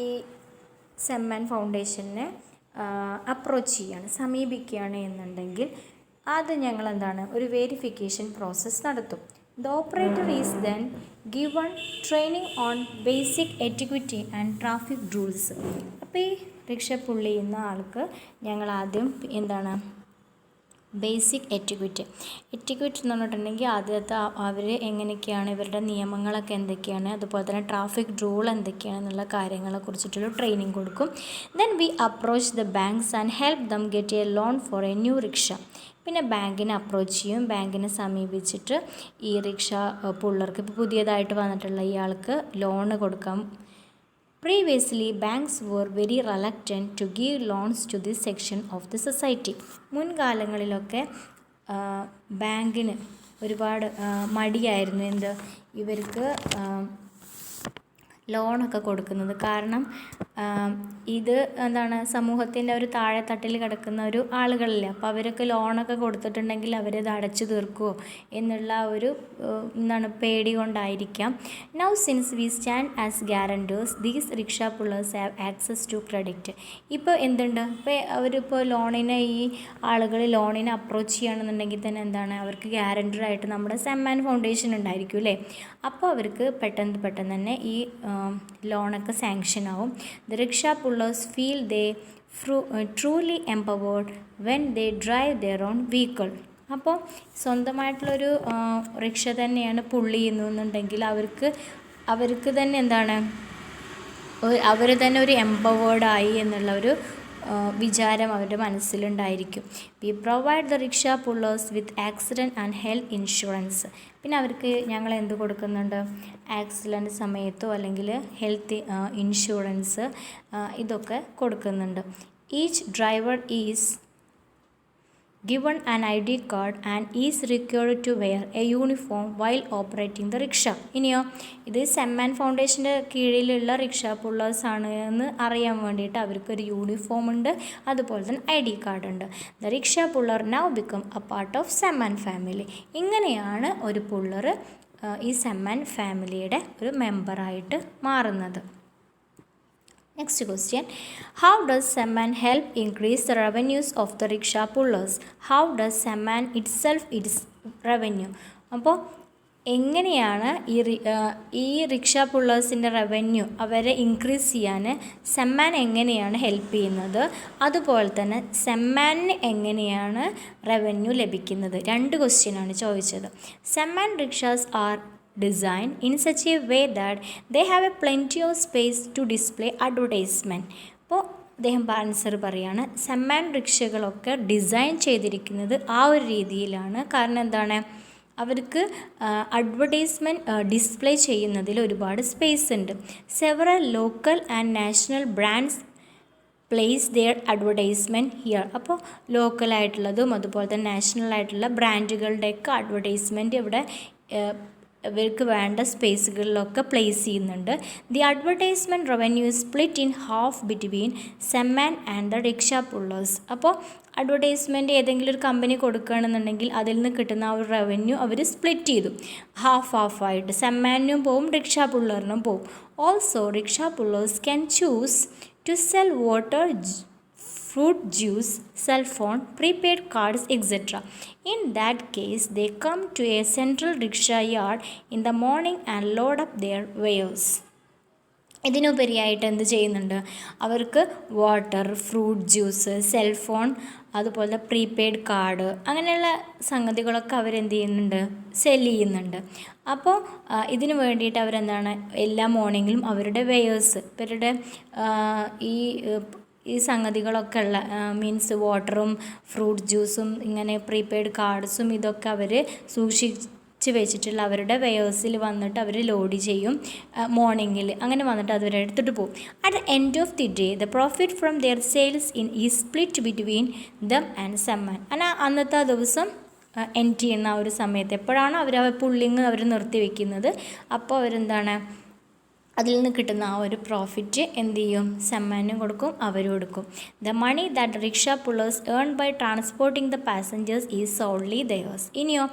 ഈ സെമ്മൻ ഫൗണ്ടേഷനെ സമീപിക്കുകയാണ് എന്നുണ്ടെങ്കിൽ അത് ഞങ്ങൾ എന്താണ് ഒരു വെരിഫിക്കേഷൻ പ്രോസസ്സ് നടത്തും. The operator is then given training on basic etiquette and traffic rules. അപ്പോൾ ഈ റിക്ഷ പുള്ളി ചെയ്യുന്ന ആൾക്ക് ഞങ്ങൾ ആദ്യം എന്താണ് ബേസിക് എറ്റിക്വിറ്റ് എന്ന് പറഞ്ഞിട്ടുണ്ടെങ്കിൽ ആദ്യത്തെ അവർ എങ്ങനെയൊക്കെയാണ് ഇവരുടെ നിയമങ്ങളൊക്കെ എന്തൊക്കെയാണ്, അതുപോലെ തന്നെ ട്രാഫിക് റൂൾ എന്തൊക്കെയാണെന്നുള്ള കാര്യങ്ങളെ കുറിച്ചിട്ടുള്ള ട്രെയിനിങ് കൊടുക്കും. Then we approach the banks and help them get A loan for A new rickshaw. പിന്നെ ബാങ്കിനെ അപ്രോച്ച് ചെയ്യും. ബാങ്കിനെ സമീപിച്ചിട്ട് ഈ റിക്ഷ പുള്ളർക്ക് ഇപ്പോൾ പുതിയതായിട്ട് വന്നിട്ടുള്ള ഇയാൾക്ക് ലോണ് കൊടുക്കാം. Previously, banks were very reluctant to give loans to this section of the society. മുൻകാലങ്ങളിലൊക്കെ ബാങ്കിന് ഒരുപാട് മടിയായിരുന്നു ഇവർക്ക് ലോണൊക്കെ കൊടുക്കുന്നത്. കാരണം ഇത് സമൂഹത്തിൻ്റെ ഒരു താഴെത്തട്ടിൽ കിടക്കുന്ന ഒരു ആളുകളില്ലേ, അപ്പോൾ അവരൊക്കെ ലോണൊക്കെ കൊടുത്തിട്ടുണ്ടെങ്കിൽ അവരത് അടച്ചു തീർക്കുമോ എന്നുള്ള ഒരു പേടി കൊണ്ടായിരിക്കാം. Now since we stand as guarantors these rickshaw pullers have access to credit. ഇപ്പോൾ ഇപ്പോൾ അവരിപ്പോൾ ഈ ആളുകൾ ലോണിനെ അപ്രോച്ച് ചെയ്യുകയാണെന്നുണ്ടെങ്കിൽ തന്നെ അവർക്ക് ഗ്യാരൻറ്ററായിട്ട് നമ്മുടെ സെമ്മൻ ഫൗണ്ടേഷൻ ഉണ്ടായിരിക്കും അല്ലേ. അപ്പോൾ അവർക്ക് പെട്ടെന്ന് തന്നെ ഈ ലോണൊക്കെ സാങ്ഷൻ ആവും. The rickshaw pullers feel they truly empowered when they drive their own vehicle. അപ്പോൾ സ്വന്തമായിട്ടുള്ളൊരു റിക്ഷ തന്നെയാണ് പുള്ളി ചെയ്യുന്നുണ്ടെങ്കിൽ അവർക്ക് തന്നെ അവർ തന്നെ ഒരു എംപവേർഡായി എന്നുള്ള ഒരു വിചാരം അവരുടെ മനസ്സിലുണ്ടായിരിക്കും. We provide the rickshaw pullers with accident and health insurance. പിന്നെ അവർക്ക് ഞങ്ങൾ എന്ത് കൊടുക്കുന്നുണ്ട്, ആക്സിഡൻറ്റ് സമയത്തോ അല്ലെങ്കിൽ ഹെൽത്ത് ഇൻഷുറൻസ് ഇതൊക്കെ കൊടുക്കുന്നുണ്ട്. Each driver is given an ID card and is required to wear a uniform while operating the rickshaw. ഇനിയോ ഇത് സെമ്മാൻ ഫൗണ്ടേഷൻ്റെ കീഴിലുള്ള റിക്ഷ പുള്ളേഴ്സ് ആണ് എന്ന് അറിയാൻ വേണ്ടിയിട്ട് അവർക്കൊരു യൂണിഫോം ഉണ്ട്, അതുപോലെ തന്നെ ID കാർഡ് ഉണ്ട്. The rickshaw puller now become a part of Samman family. ഇങ്ങനെയാണ് ഒരു പുള്ളർ ഈ സെമ്മാൻ ഫാമിലിയുടെ ഒരു മെമ്പറായിട്ട് മാറുന്നത്. Next question. How does Samman help increase the revenues of the rickshaw pullers? How does Samman itself its revenue? അപ്പോൾ എങ്ങനെയാണ് ഈ റിക്ഷ പുള്ളേഴ്സിൻ്റെ റവന്യൂ അവരെ ഇൻക്രീസ് ചെയ്യാൻ സെമ്മാൻ എങ്ങനെയാണ് ഹെൽപ്പ് ചെയ്യുന്നത്, അതുപോലെ തന്നെ സെമ്മാനിന് എങ്ങനെയാണ് റവന്യൂ ലഭിക്കുന്നത്? 2 ക്വസ്റ്റ്യനാണ് ചോദിച്ചത്. Samman rickshaws are designed in such a way that they have a plenty of space to display advertisement. അപ്പോൾ അദ്ദേഹം ആൻസർ പറയാണ്, സെമ്മാൻ റിക്ഷകളൊക്കെ ഡിസൈൻ ചെയ്തിരിക്കുന്നത് ആ ഒരു രീതിയിലാണ്. കാരണം എന്താണ്, അവർക്ക് അഡ്വർടൈസ്മെൻറ്റ് ഡിസ്പ്ലേ ചെയ്യുന്നതിൽ ഒരുപാട് സ്പേസ് ഉണ്ട്. Several local and national brands place their advertisement here. അപ്പോൾ ലോക്കലായിട്ടുള്ളതും അതുപോലെ തന്നെ നാഷണൽ ആയിട്ടുള്ള ബ്രാൻഡുകളുടെയൊക്കെ അഡ്വർടൈസ്മെൻറ്റ് ഇവിടെ ഇവർക്ക് വേണ്ട സ്പേസുകളിലൊക്കെ പ്ലേസ് ചെയ്യുന്നുണ്ട്. The advertisement revenue split in half between Samman and the rickshaw pullers. അപ്പോൾ അഡ്വർടൈസ്മെൻറ്റ് ഏതെങ്കിലും ഒരു കമ്പനി കൊടുക്കുകയാണെന്നുണ്ടെങ്കിൽ അതിൽ നിന്ന് കിട്ടുന്ന ആ ഒരു റവന്യൂ അവർ സ്പ്ലിറ്റ് ചെയ്തു, ഹാഫായിട്ട് സെമ്മാനും പോവും റിക്ഷ പുള്ളറിനും പോവും. Also rickshaw pullers can choose to sell water, fruit juice, cell phone, prepaid cards, etc. In that case, they come to a central rickshaw yard in the morning and load up their wares. ഇതിനുപരിയായിട്ട് എന്ത് ചെയ്യുന്നുണ്ട്, അവർക്ക് water, fruit juice, cellphone, അതുപോലെ prepaid card, അങ്ങനെയുള്ള സംഗതികളൊക്കെ അവരെന്ത് ചെയ്യുന്നുണ്ട്, cell ചെയ്യുന്നുണ്ട്. അപ്പോൾ ഇതിനു വേണ്ടിയിട്ട് അവരെന്താണ് എല്ലാ മോർണിംഗിലും അവരുടെ വെയേഴ്സ്, ഇവരുടെ ഈ സംഗതികളൊക്കെ ഉള്ള മീൻസ് വാട്ടറും ഫ്രൂട്ട് ജ്യൂസും ഇങ്ങനെ പ്രീപെയ്ഡ് കാർഡ്സും ഇതൊക്കെ അവർ സൂക്ഷിച്ച് വെച്ചിട്ടുള്ള അവരുടെ വെയേഴ്സിൽ വന്നിട്ട് അവർ ലോഡ് ചെയ്യും മോർണിംഗിൽ. അങ്ങനെ വന്നിട്ട് അവർ എടുത്തിട്ട് പോകും. At the end of the day the profit from their sales in ഈ split between them and Samman. എന്നാൽ അന്നത്തെ ദിവസം എൻഡ് ചെയ്യുന്ന ആ ഒരു സമയത്ത് എപ്പോഴാണോ അവർ പുള്ളിങ് അവർ നിർത്തി വയ്ക്കുന്നത്, അപ്പോൾ അവരെന്താണ് അതിൽ നിന്ന് കിട്ടുന്ന ആ ഒരു പ്രോഫിറ്റ് എന്ത് ചെയ്യും, സെമ്മാനും കൊടുക്കും അവരും കൊടുക്കും. The money that rickshaw pullers earn by transporting the passengers is solely theirs. ഇനിയോ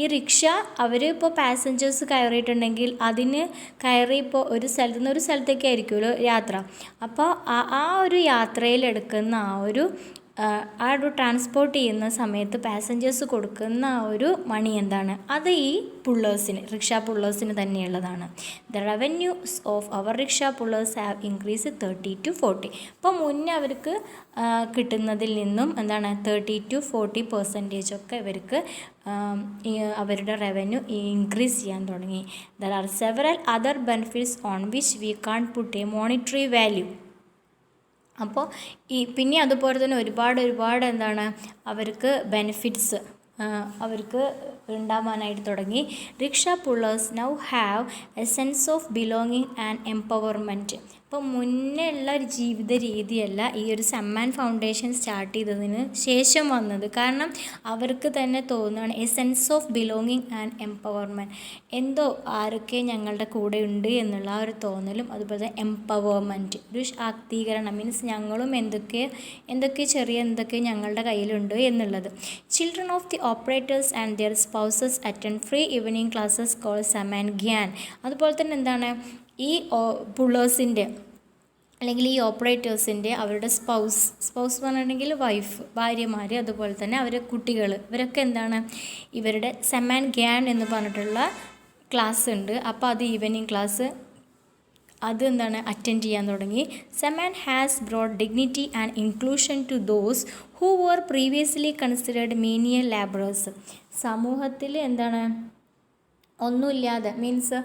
ഈ റിക്ഷ അവർ ഇപ്പോൾ പാസഞ്ചേഴ്സ് കയറിയിട്ടുണ്ടെങ്കിൽ അതിന് കയറി ഇപ്പോൾ ഒരു സ്ഥലത്ത് നിന്ന് ഒരു സ്ഥലത്തേക്കായിരിക്കുമല്ലോ യാത്ര. അപ്പോൾ ആ ഒരു യാത്രയിൽ എടുക്കുന്ന ആ ഒരു ട്രാൻസ്പോർട്ട് ചെയ്യുന്ന സമയത്ത് പാസഞ്ചേഴ്സ് കൊടുക്കുന്ന ആ ഒരു മണി എന്താണ്, അത് ഈ പുള്ളേഴ്സിന്, റിക്ഷ പുള്ളേഴ്സിന് തന്നെയുള്ളതാണ്. The revenues of our rickshaw pullers have increase 30 to 40. അപ്പോൾ മുന്നേ അവർക്ക് കിട്ടുന്നതിൽ നിന്നും എന്താണ് 30 to 40% ഒക്കെ ഇവർക്ക് അവരുടെ റവന്യൂ ഇൻക്രീസ് ചെയ്യാൻ തുടങ്ങി. There are several other benefits on which we can put a monetary value. അപ്പോൾ പിന്നെ അതുപോലെ തന്നെ ഒരുപാട് എന്താണ് അവർക്ക് ബെനിഫിറ്റ്സ് അവർക്ക് ഉണ്ടാവാനായിട്ട് തുടങ്ങി. Rickshaw pullers now have A sense of belonging and empowerment. അപ്പോൾ മുന്നേ ഉള്ള ഒരു ജീവിത രീതിയല്ല ഈ ഒരു സെമ്മാൻ ഫൗണ്ടേഷൻ സ്റ്റാർട്ട് ചെയ്തതിന് ശേഷം വന്നത്. കാരണം അവർക്ക് തന്നെ തോന്നുകയാണ് A sense of belonging and empowerment, എന്തോ ആരൊക്കെ ഞങ്ങളുടെ കൂടെ ഉണ്ട് എന്നുള്ള ആ ഒരു തോന്നലും, അതുപോലെ എംപവർമെൻറ്റ് ഒരു ശാക്തീകരണം, മീൻസ് ഞങ്ങളും എന്തൊക്കെ ചെറിയ എന്തൊക്കെ ഞങ്ങളുടെ കയ്യിലുണ്ട് എന്നുള്ളത്. Children of the operators and their spouses attend free evening classes call Samman Gyan. അതുപോലെ തന്നെ എന്താണ് ഈ പുള്ളേഴ്സിൻ്റെ അല്ലെങ്കിൽ ഈ ഓപ്പറേറ്റേഴ്സിൻ്റെ അവരുടെ സ്പൗസ് എന്ന് പറഞ്ഞിട്ടുണ്ടെങ്കിൽ വൈഫ്, ഭാര്യമാർ, അതുപോലെ തന്നെ അവരുടെ കുട്ടികൾ, ഇവരൊക്കെ എന്താണ് ഇവരുടെ സെമ്മാൻ ഗ്യാൻ എന്ന് പറഞ്ഞിട്ടുള്ള ക്ലാസ് ഉണ്ട്. അപ്പോൾ അത് ഈവനിങ് ക്ലാസ് അത് എന്താണ് അറ്റൻഡ് ചെയ്യാൻ തുടങ്ങി. Samman has brought dignity and inclusion to those who were previously considered menial labourers. സമൂഹത്തിൽ എന്താണ് ഒന്നുമില്ലാതെ, മീൻസ്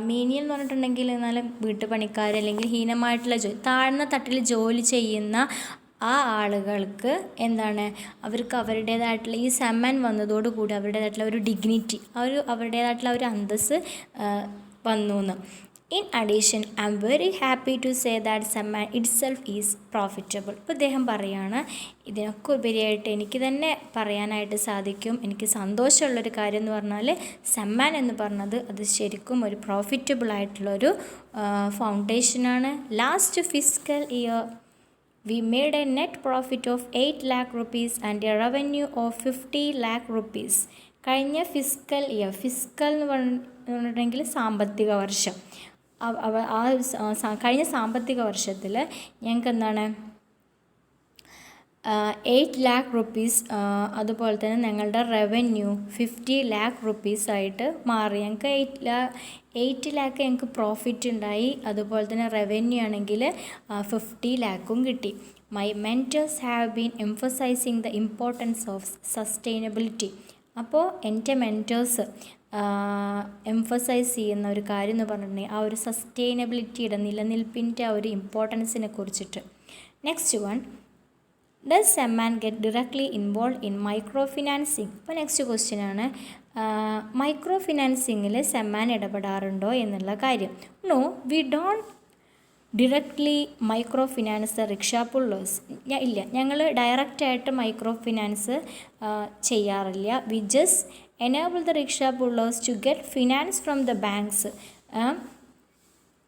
മീനിയൽ എന്ന് പറഞ്ഞിട്ടുണ്ടെങ്കിൽ എന്നാലും വീട്ടുപണിക്കാർ അല്ലെങ്കിൽ ഹീനമായിട്ടുള്ള താഴ്ന്ന തട്ടിൽ ജോലി ചെയ്യുന്ന ആ ആളുകൾക്ക് എന്താണ് അവർക്ക് അവരുടേതായിട്ടുള്ള ഈ സെമ്മാൻ വന്നതോടുകൂടി അവരുടേതായിട്ടുള്ള ഒരു ഡിഗ്നിറ്റി, അവരുടേതായിട്ടുള്ള ഒരു അന്തസ്സ് വന്നു എന്ന്. In addition I am very happy to say that Samman itself is profitable. ഇപ്പോൾ ഇദ്ദേഹം പറയുകയാണ്, ഇതിനൊക്കെ ഉപരിയായിട്ട് എനിക്ക് തന്നെ പറയാനായിട്ട് സാധിക്കും, എനിക്ക് സന്തോഷമുള്ളൊരു കാര്യം എന്ന് പറഞ്ഞാൽ സമ്മാൻ എന്ന് പറഞ്ഞത് അത് ശരിക്കും ഒരു പ്രോഫിറ്റബിൾ ആയിട്ടുള്ളൊരു ഫൗണ്ടേഷനാണ്. Last fiscal year we made a net profit of 8 lakh rupees and a revenue of 50 lakh rupees. കഴിഞ്ഞ ഫിസ്ക്കൽ ഇയർ, ഫിസ്ക്കൽ എന്ന് പറഞ്ഞിട്ടുണ്ടെങ്കിൽ സാമ്പത്തിക വർഷം, കഴിഞ്ഞ സാമ്പത്തിക വർഷത്തിൽ ഞങ്ങൾക്ക് എന്താണ് 8 lakh rupees, അതുപോലെ തന്നെ ഞങ്ങളുടെ റവന്യൂ 50 lakh rupees ആയിട്ട് മാറി. ഞങ്ങൾക്ക് 8 lakh ഞങ്ങൾക്ക് പ്രോഫിറ്റ് ഉണ്ടായി, അതുപോലെ തന്നെ റവന്യൂ ആണെങ്കിൽ 50 lakhും കിട്ടി. My mentors have been emphasising the importance of sustainability. അപ്പോൾ എൻ്റെ മെൻറ്റേഴ്സ് എംഫസൈസ് ചെയ്യുന്ന ഒരു കാര്യം എന്ന് പറഞ്ഞിട്ടുണ്ടെങ്കിൽ ആ ഒരു സസ്റ്റൈനബിലിറ്റിയുടെ നിലനിൽപ്പിൻ്റെ ആ ഒരു ഇമ്പോർട്ടൻസിനെ കുറിച്ചിട്ട്. Next one, does Samman get directly involve in micro financing? അപ്പോൾ നെക്സ്റ്റ് ക്വസ്റ്റ്യൻ ആണ്, മൈക്രോ ഫിനാൻസിങ്ങിൽ സമ്മാൻ ഇടപെടാറുണ്ടോ എന്നുള്ള കാര്യം. No, we don't directly micro finance the rickshaw pullers. ഇല്ല, ഞങ്ങൾ ഡയറക്റ്റായിട്ട് മൈക്രോ ഫിനാൻസ് ചെയ്യാറില്ല. We just enable the rickshaw pullers to get finance from the banks.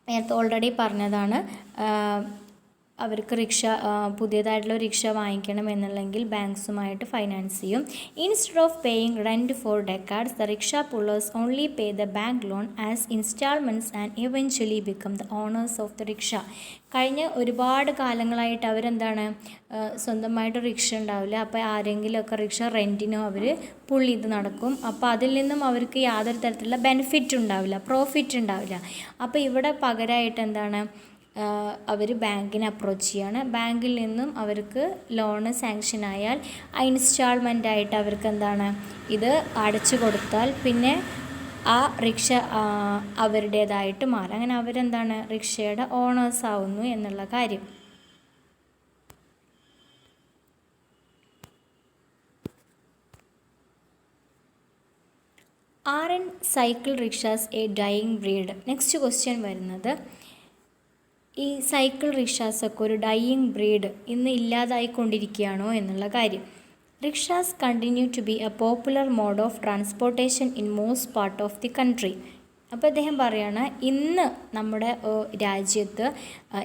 നേരത്തെ ഓൾറെഡി പറഞ്ഞതാണ്, അവർക്ക് പുതിയതായിട്ടുള്ള റിക്ഷ വാങ്ങിക്കണം എന്നുണ്ടെങ്കിൽ ബാങ്ക്സുമായിട്ട് ഫൈനാൻസ് ചെയ്യും. Instead of paying rent for decades the rickshaw pullers only pay the bank loan as installments and eventually become the owners of the rickshaw. കഴിഞ്ഞ ഒരുപാട് കാലങ്ങളായിട്ട് അവരെന്താണ്, സ്വന്തമായിട്ട് റിക്ഷ ഉണ്ടാവില്ല, അപ്പോൾ ആരെങ്കിലുമൊക്കെ റിക്ഷ റെൻറ്റിനോ അവർ പുള്ളി ചെയ്ത് നടക്കും. അപ്പോൾ അതിൽ നിന്നും അവർക്ക് യാതൊരു തരത്തിലുള്ള ബെനിഫിറ്റ് ഉണ്ടാവില്ല, പ്രോഫിറ്റ് ഉണ്ടാവില്ല. അപ്പോൾ ഇവിടെ പകരമായിട്ട് എന്താണ്, അവർ ബാങ്കിനെ അപ്രോച്ച് ചെയ്യാണ്. ബാങ്കിൽ നിന്നും അവർക്ക് ലോണ് സാങ്ഷൻ ആയാൽ ആ ഇൻസ്റ്റാൾമെൻ്റ് ആയിട്ട് അവർക്ക് എന്താണ്, ഇത് അടച്ചു കൊടുത്താൽ പിന്നെ ആ റിക്ഷ അവരുടേതായിട്ട് മാറും. അങ്ങനെ അവരെന്താണ്, റിക്ഷയുടെ ഓണേഴ്സ് ആവുന്നു എന്നുള്ള കാര്യം. Are an cycle rickshaws a dying breed? Next question വരുന്നത്, ഈ സൈക്കിൾ റിക്ഷാസൊക്കെ ഒരു ഡൈയിങ് ബ്രീഡ്, ഇന്ന് ഇല്ലാതായിക്കൊണ്ടിരിക്കുകയാണോ എന്നുള്ള കാര്യം. Rickshaws continue to B A popular mode of transportation in most part of the country. അപ്പോൾ അദ്ദേഹം പറയുകയാണ്, ഇന്ന് നമ്മുടെ രാജ്യത്ത്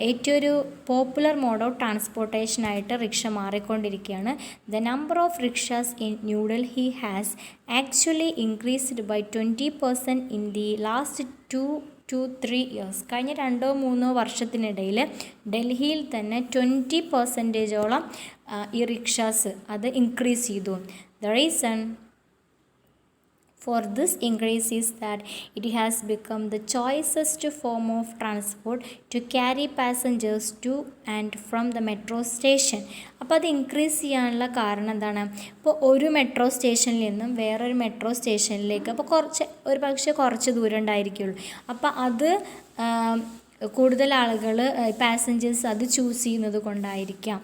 ഏറ്റവും ഒരു പോപ്പുലർ മോഡ് ഓഫ് ട്രാൻസ്പോർട്ടേഷനായിട്ട് റിക്ഷ മാറിക്കൊണ്ടിരിക്കുകയാണ്. The number of rickshaws in New Delhi has actually increased by 20% in the last 2-3 years. കഴിഞ്ഞ 2-3 വർഷത്തിനിടയിൽ ഡൽഹിയിൽ തന്നെ 20%ഓളം ഈ റിക്ഷാസ് അത് ഇൻക്രീസ് ചെയ്തു. The reason for this increase is that it has become the choicest form of transport to carry passengers to and from the metro station. അപ്പോൾ അത് increase ചെയ്യാനുള്ള കാരണം എന്താണ്, ഇപ്പോൾ ഒരു മെട്രോ സ്റ്റേഷനിൽ നിന്നും വേറൊരു മെട്രോ സ്റ്റേഷനിലേക്ക് അപ്പോൾ കുറച്ച് ദൂരം ഉണ്ടായിരിക്കുള്ളൂ. അപ്പോൾ അത് കൂടുതൽ ആളുകൾ പാസഞ്ചേഴ്സ് അത് ചൂസ് ചെയ്യുന്നത് കൊണ്ടായിരിക്കാം.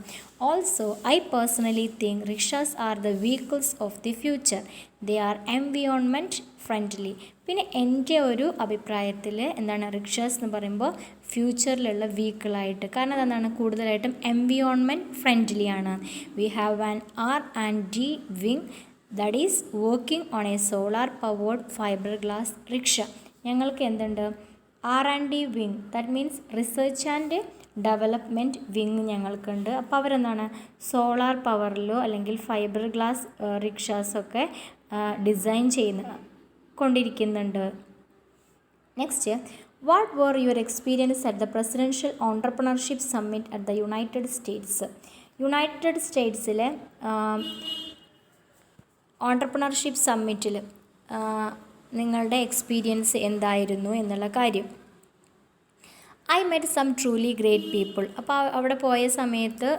Also I personally think rickshaws are the vehicles of the future. They are environment friendly. പിന്നെ എൻ്റെ ഒരു അഭിപ്രായത്തിൽ എന്താണ്, റിക്ഷാസ് എന്ന് പറയുമ്പോൾ ഫ്യൂച്ചറിലുള്ള വെഹിക്കിളായിട്ട്, കാരണം അതെന്താണ്, കൂടുതലായിട്ടും എൻവിയോൺമെൻറ്റ് ഫ്രണ്ട്ലി ആണ്. We have an R&D wing that is working on a solar powered fibre glass rickshaw. ഞങ്ങൾക്ക് എന്തുണ്ട്, R&D wing, that means research and development wing ഞങ്ങൾക്കുണ്ട്. അപ്പോൾ അവരെന്താണ്, സോളാർ പവറിലോ അല്ലെങ്കിൽ ഫൈബർ ഗ്ലാസ് റിക്ഷാസൊക്കെ ഡിസൈൻ കൊണ്ടിരിക്കുന്നുണ്ട്. Next, what were your experience at the presidential entrepreneurship summit at the United States? United സ്റ്റേറ്റ്സിലെ ഓൺട്രപ്രണർഷിപ്പ് സമ്മിറ്റിൽ നിങ്ങളുടെ എക്സ്പീരിയൻസ് എന്തായിരുന്നു എന്നുള്ള കാര്യം. I met some truly great people. അപ്പോൾ അവിടെ പോയ സമയത്ത്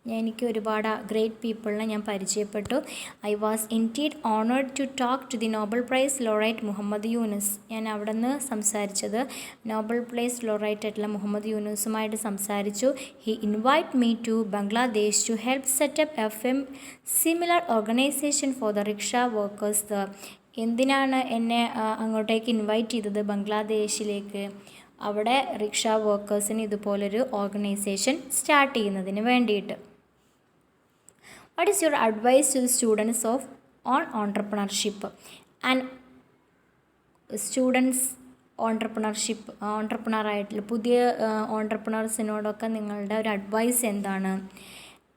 എനിക്ക് ഒരുപാട് ഗ്രേറ്റ് പീപ്പിളിനെ ഞാൻ പരിചയപ്പെട്ടു. I was indeed honoured to talk to the Nobel prize laureate Muhammad Yunus. ഞാൻ അവിടെ നിന്ന് സംസാരിച്ചത് നോബൽ പ്രൈസ് ലോറൈറ്റ് ആയിട്ടുള്ള മുഹമ്മദ് യൂനുസുമായിട്ട് സംസാരിച്ചു. He invite me to Bangladesh to help set up similar organization for the rickshaw workers the. എന്തിനാണ് എന്നെ അങ്ങോട്ടേക്ക് ഇൻവൈറ്റ് ചെയ്തത്, ബംഗ്ലാദേശിലേക്ക്? അവിടെ റിക്ഷ വർക്കേഴ്സിന് ഇതുപോലൊരു ഓർഗനൈസേഷൻ സ്റ്റാർട്ട് ചെയ്യുന്നതിന് വേണ്ടിയിട്ട്. What is your advice to students of on entrepreneurship? And students ഓൺട്രപ്രണറായിട്ടുള്ള പുതിയ ഓൺട്രപ്രണേഴ്സിനോടൊക്കെ നിങ്ങളുടെ ഒരു അഡ്വൈസ് എന്താണ്?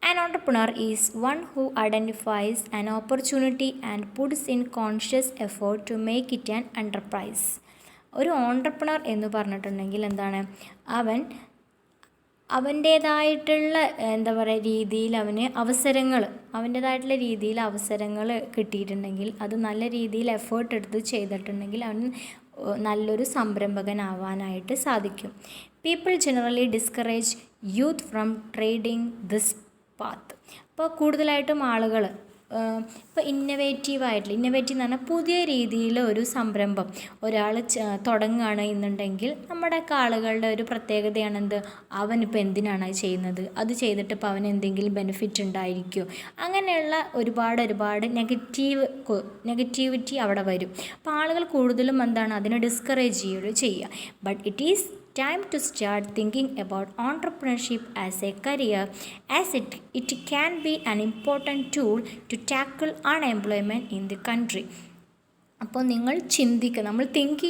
An entrepreneur is one who identifies an opportunity and puts in conscious effort to make it an enterprise. ഒരു entrepreneur എന്ന് പറഞ്ഞിട്ടുണ്ടെങ്കിൽ എന്താണ്, അവൻ്റേതായിട്ടുള്ള എന്താ പറയുക രീതിയിൽ അവൻ്റേതായിട്ടുള്ള രീതിയിൽ അവസരങ്ങൾ കിട്ടിയിട്ടുണ്ടെങ്കിൽ അത് നല്ല രീതിയിൽ എഫേർട്ട് എടുത്ത് ചെയ്തിട്ടുണ്ടെങ്കിൽ അവൻ നല്ലൊരു സംരംഭകനാവാനായിട്ട് സാധിക്കും. People generally discourage youth from trading this path. അപ്പോൾ കൂടുതലായിട്ടും ആളുകൾ ഇപ്പോൾ ഇന്നവേറ്റീവ് എന്ന് പറഞ്ഞാൽ പുതിയ രീതിയിൽ ഒരു സംരംഭം ഒരാൾ തുടങ്ങുകയാണ് എന്നുണ്ടെങ്കിൽ നമ്മുടെയൊക്കെ ആളുകളുടെ ഒരു പ്രത്യേകതയാണെന്ത്, അവനിപ്പോൾ എന്തിനാണ് അത് ചെയ്യുന്നത്, അത് ചെയ്തിട്ട് ഇപ്പോൾ അവന് എന്തെങ്കിലും ബെനിഫിറ്റ് ഉണ്ടായിരിക്കുമോ, അങ്ങനെയുള്ള ഒരുപാട് നെഗറ്റിവിറ്റി അവിടെ വരും. അപ്പോൾ ആളുകൾ കൂടുതലും എന്താണ് അതിനെ ഡിസ്കറേജ് ചെയ്യുക. But it is time to start thinking about entrepreneurship as a career, as it can be an important tool to tackle unemployment in the country. അപ്പോൾ നമ്മൾ തിങ്ക്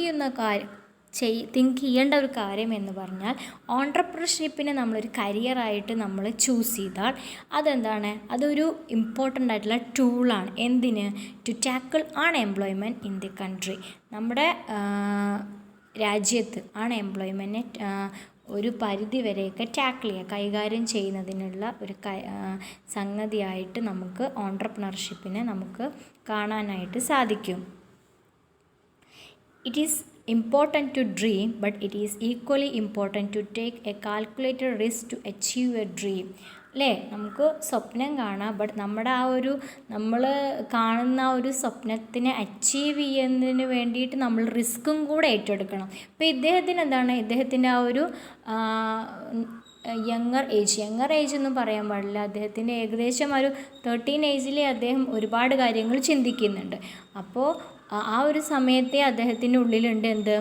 ചെയ്യേണ്ട ഒരു കാര്യം എന്ന് പറഞ്ഞാൽ ഓൺട്രപ്രണർഷിപ്പിനെ നമ്മളൊരു കരിയറായിട്ട് നമ്മൾ ചൂസ് ചെയ്താൽ അതെന്താണ്, അതൊരു ഇമ്പോർട്ടൻ്റ് ആയിട്ടുള്ള ടൂളാണ്. എന്തിന്? To tackle unemployment in the country. നമ്മുടെ രാജ്യത്ത് അൺഎംപ്ലോയ്മെൻറ്റ് ഒരു പരിധി വരെയൊക്കെ കൈകാര്യം ചെയ്യുന്നതിനുള്ള ഒരു സംഗതിയായിട്ട് നമുക്ക് ഓൺട്രപ്രണർഷിപ്പിനെ നമുക്ക് കാണാനായിട്ട് സാധിക്കും. It is important to dream, but it is equally important to take a calculated risk to achieve a dream. അല്ലേ, നമുക്ക് സ്വപ്നം കാണാം, ബട്ട് നമ്മുടെ നമ്മൾ കാണുന്ന ആ ഒരു സ്വപ്നത്തിനെ അച്ചീവ് ചെയ്യുന്നതിന് വേണ്ടിയിട്ട് നമ്മൾ റിസ്ക്കും കൂടെ ഏറ്റെടുക്കണം. ഇപ്പോൾ ഇദ്ദേഹത്തിൻ്റെ ആ ഒരു യങ്ങർ ഏജ് ഒന്നും പറയാൻ പാടില്ല, അദ്ദേഹത്തിൻ്റെ ഏകദേശം ഒരു 13 ഏജിലെ അദ്ദേഹം ഒരുപാട് കാര്യങ്ങൾ ചിന്തിക്കുന്നുണ്ട്. അപ്പോൾ ആ ഒരു സമയത്തെ അദ്ദേഹത്തിൻ്റെ ഉള്ളിലുണ്ട് എന്ത്,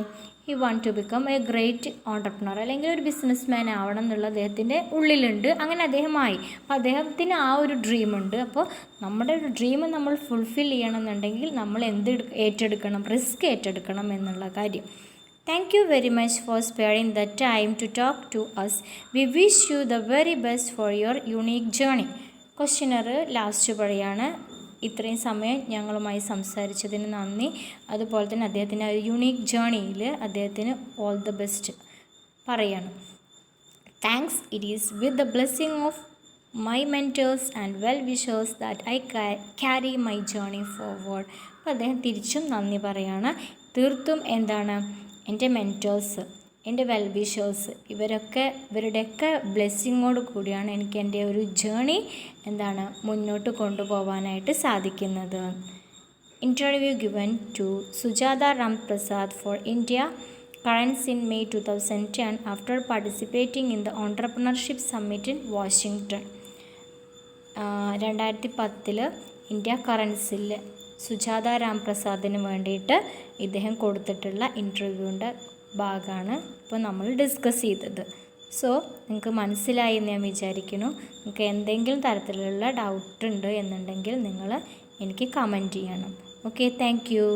he want to become a great entrepreneur, അല്ലെങ്കിൽ ഒരു ബിസിനസ് മാൻ ആവണം എന്നുള്ള അദ്ദേഹത്തിൻ്റെ ഉള്ളിലുണ്ട്. അങ്ങനെ അദ്ദേഹമായി. അപ്പോൾ അദ്ദേഹത്തിന് ആ ഒരു ഡ്രീമുണ്ട്. അപ്പോൾ നമ്മുടെ ഒരു ഡ്രീം നമ്മൾ ഫുൾഫിൽ ചെയ്യണമെന്നുണ്ടെങ്കിൽ നമ്മൾ റിസ്ക് ഏറ്റെടുക്കണം എന്നുള്ള കാര്യം. Thank you very much for sparing the time to talk to us. We wish you the very best for your unique journey. Questioner last പറയാണ്. ഇത്രയും സമയം ഞങ്ങളുമായി സംസാരിച്ചതിന് നന്ദി. അതുപോലെ തന്നെ അദ്ദേഹത്തിൻ്റെ യുണീക്ക് ജേണിയിൽ അദ്ദേഹത്തിന് ഓൾ ദ ബെസ്റ്റ് പറയണം. Thanks. It is with the blessing of my mentors and well wishers that I carry my journey forward. അപ്പോൾ അദ്ദേഹം തിരിച്ചും നന്ദി പറയാണ്. തീർത്തും എൻ്റെ മെൻറ്റേഴ്സ്, എൻ്റെ വെൽ വിഷേഴ്സ്, ഇവരുടെയൊക്കെ ബ്ലെസ്സിങ്ങോട് കൂടിയാണ് എനിക്ക് എൻ്റെ ഒരു ജേണി മുന്നോട്ട് കൊണ്ടുപോകാനായിട്ട് സാധിക്കുന്നത്. Interview given to Sujata Ramprasad for India Currents in May 2010 after participating in the entrepreneurship summit in Washington. 2010 India കറൻസിൽ സുജാത റാംപ്രസാദിന് വേണ്ടിയിട്ട് ഇദ്ദേഹം കൊടുത്തിട്ടുള്ള ഇൻ്റർവ്യൂവിൻ്റെ ഭാഗമാണ് ഇപ്പോൾ നമ്മൾ ഡിസ്കസ് ചെയ്തത്. സോ നിങ്ങൾക്ക് മനസ്സിലായി എന്ന് ഞാൻ വിചാരിക്കുന്നു. നിങ്ങൾക്ക് എന്തെങ്കിലും തരത്തിലുള്ള ഡൗട്ട് ഉണ്ട് എന്നുണ്ടെങ്കിൽ നിങ്ങൾ എനിക്ക് കമൻറ്റ് ചെയ്യണം. Okay, thank you.